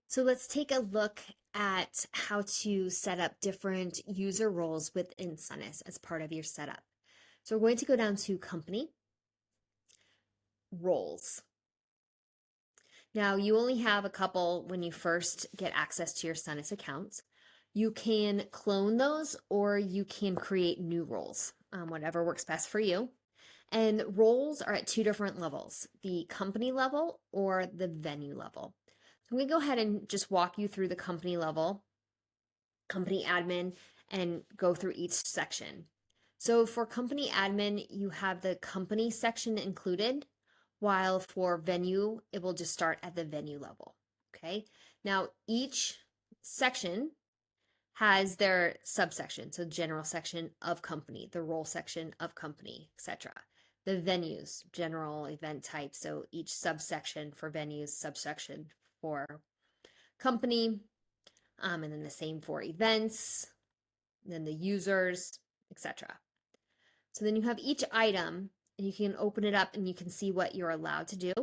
So let's take a look at how to set up different user roles within Sonas as part of your setup. So we're going to go down to Company, Roles. Now you only have a couple when you first get access to your Sonas account. You can clone those or you can create new roles, whatever works best for you. And roles are at two different levels, the company level or the venue level. So I'm going to go ahead and just walk you through the company level, company admin, and go through each section. So for company admin, you have the company section included, while for venue, it will just start at the venue level. Okay. Now each section has their subsection. So general section of company, the role section of company, etc. The venues, general event type. So each subsection for venues, subsection for company, and then the same for events, then the users, etc. So then you have each item and you can open it up and you can see what you're allowed to do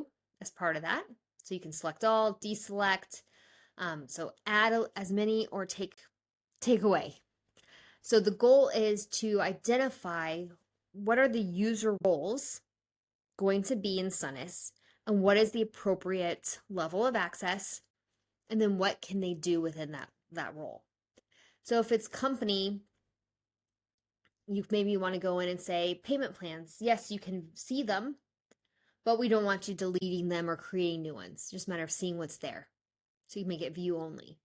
as part of that. So you can select all, deselect, so add as many or take away. So the goal is to identify what are the user roles going to be in Sonas and what is the appropriate level of access, and then what can they do within that role. So if it's company, you maybe want to go in and say payment plans. Yes, you can see them, but we don't want you deleting them or creating new ones. It's just a matter of seeing what's there. So you make it view only.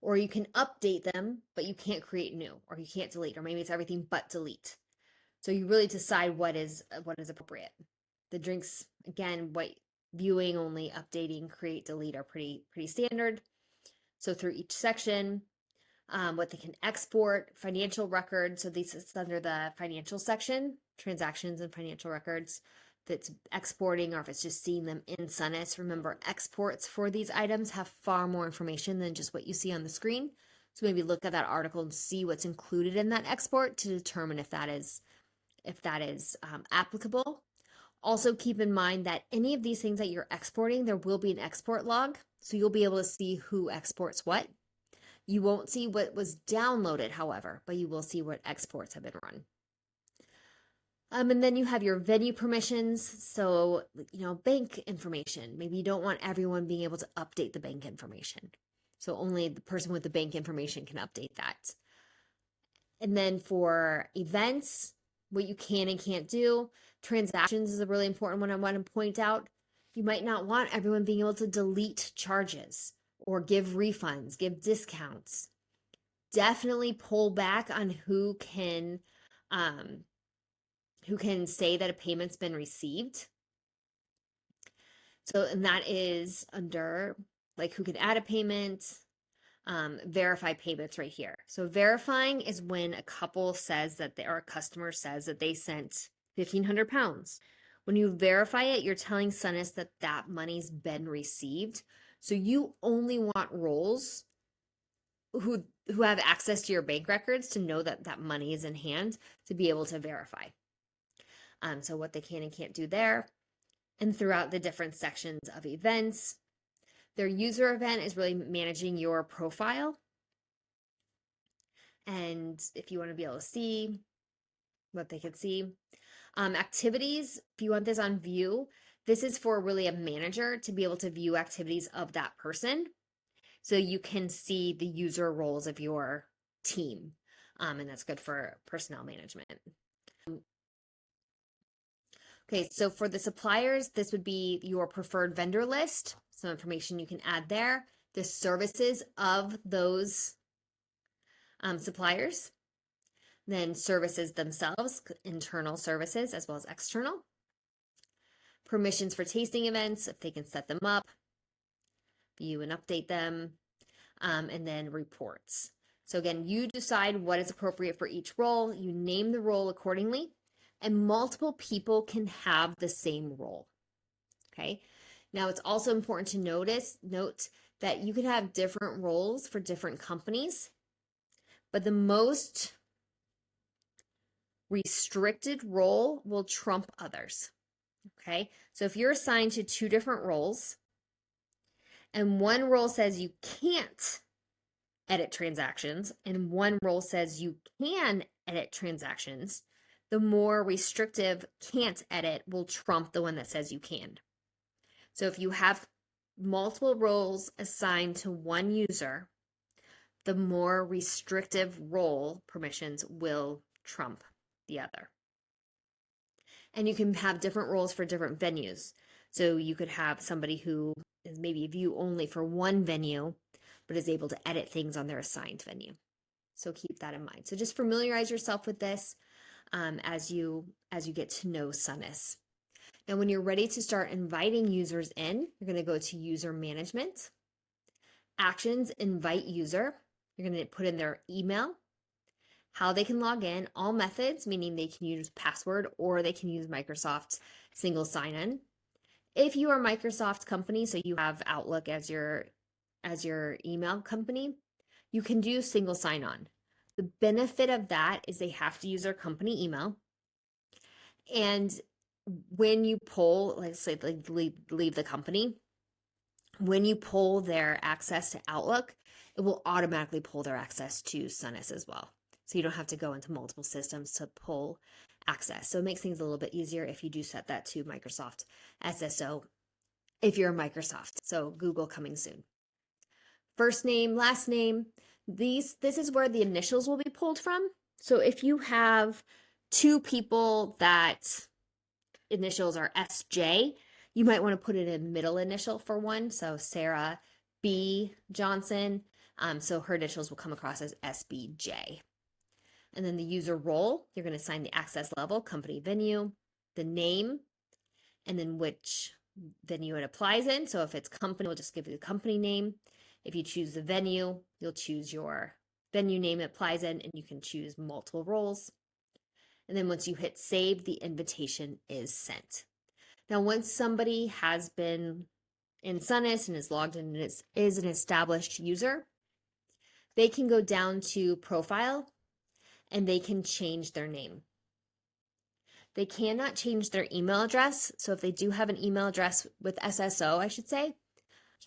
Or you can update them, but you can't create new, or you can't delete, or maybe it's everything but delete. So you really decide what is appropriate. The drinks, again, what viewing only, updating, create, delete are pretty standard. So through each section, what they can export, financial records. So this is under the financial section, transactions and financial records. That's exporting, or if it's just seeing them in Sonas. Remember, exports for these items have far more information than just what you see on the screen. So maybe look at that article and see what's included in that export to determine if that is applicable. Also keep in mind that any of these things that you're exporting, there will be an export log. So you'll be able to see who exports what. You won't see what was downloaded, however, but you will see what exports have been run. And then you have your venue permissions. So, bank information. Maybe you don't want everyone being able to update the bank information. So only the person with the bank information can update that. And then for events, what you can and can't do. Transactions is a really important one I want to point out. You might not want everyone being able to delete charges or give refunds, give discounts. Definitely pull back on who can say that a payment's been received. So, and that is under like who can add a payment, verify payments right here. So verifying is when a couple says that or a customer says that they sent 1,500 pounds. When you verify it, you're telling Sonas that that money's been received. So you only want roles who have access to your bank records to know that that money is in hand to be able to verify. So what they can and can't do there. And throughout the different sections of events, their user event is really managing your profile. And if you want to be able to see what they could see. Activities, if you want this on view, this is for really a manager to be able to view activities of that person. So you can see the user roles of your team. And that's good for personnel management. Okay, so for the suppliers, this would be your preferred vendor list. Some information you can add there. The services of those suppliers. Then services themselves, internal services as well as external. Permissions for tasting events, if they can set them up, view and update them, and then reports. So again, you decide what is appropriate for each role. You name the role accordingly, and multiple people can have the same role. Okay. Now it's also important to note that you can have different roles for different companies, but the most restricted role will trump others. Okay, so if you're assigned to two different roles And one role says you can't edit transactions, and one role says you can edit transactions, the more restrictive can't edit will trump the one that says you can. So if you have multiple roles assigned to one user, the more restrictive role permissions will trump the other. And you can have different roles for different venues. So you could have somebody who is maybe view only for one venue, but is able to edit things on their assigned venue. So keep that in mind. So just familiarize yourself with this as you get to know Sonas. Now, when you're ready to start inviting users in, you're going to go to User Management, Actions, Invite User. You're going to put in their email, how they can log in, all methods, meaning they can use password or they can use Microsoft single sign-in. If you are a Microsoft company, so you have Outlook as your email company, you can do single sign-on. The benefit of that is they have to use their company email. And when you pull, let's say leave the company, when you pull their access to Outlook, it will automatically pull their access to Sonas as well. So you don't have to go into multiple systems to pull access. So it makes things a little bit easier if you do set that to Microsoft SSO if you're a Microsoft. So Google coming soon. First name, last name. This is where the initials will be pulled from. So if you have two people that initials are SJ, you might want to put it in middle initial for one. So Sarah B. Johnson. So her initials will come across as SBJ. And then the user role, you're going to assign the access level, company venue, the name, and then which venue it applies in. So if it's company, we'll just give you the company name. If you choose the venue, you'll choose your venue name it applies in, and you can choose multiple roles. And then once you hit save, the invitation is sent. Now, once somebody has been in Sonas and is logged in and is an established user, they can go down to profile and they can change their name. They cannot change their email address. So if they do have an email address with SSO, I should say,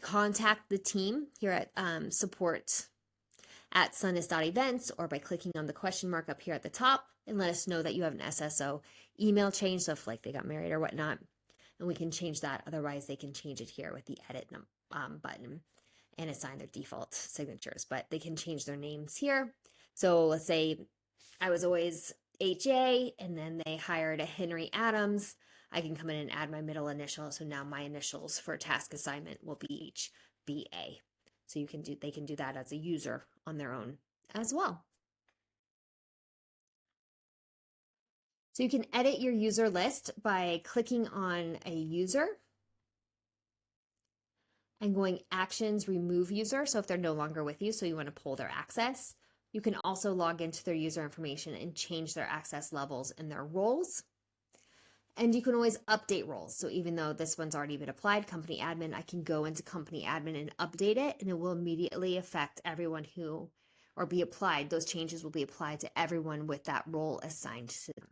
contact the team here at support@sonas.events or by clicking on the question mark up here at the top and let us know that you have an SSO email change. So if like they got married or whatnot, and we can change that. Otherwise, they can change it here with the edit button and assign their default signatures, but they can change their names here. So let's say I was always HA and then they hired a Henry Adams. I can come in and add my middle initial. So now my initials for task assignment will be HBA. So they can do that as a user on their own as well. So you can edit your user list by clicking on a user and going actions, remove user. So if they're no longer with you, so you want to pull their access. You can also log into their user information and change their access levels and their roles. And you can always update roles. So even though this one's already been applied, company admin, I can go into company admin and update it, and it will immediately affect everyone who, or be applied. Those changes will be applied to everyone with that role assigned to them.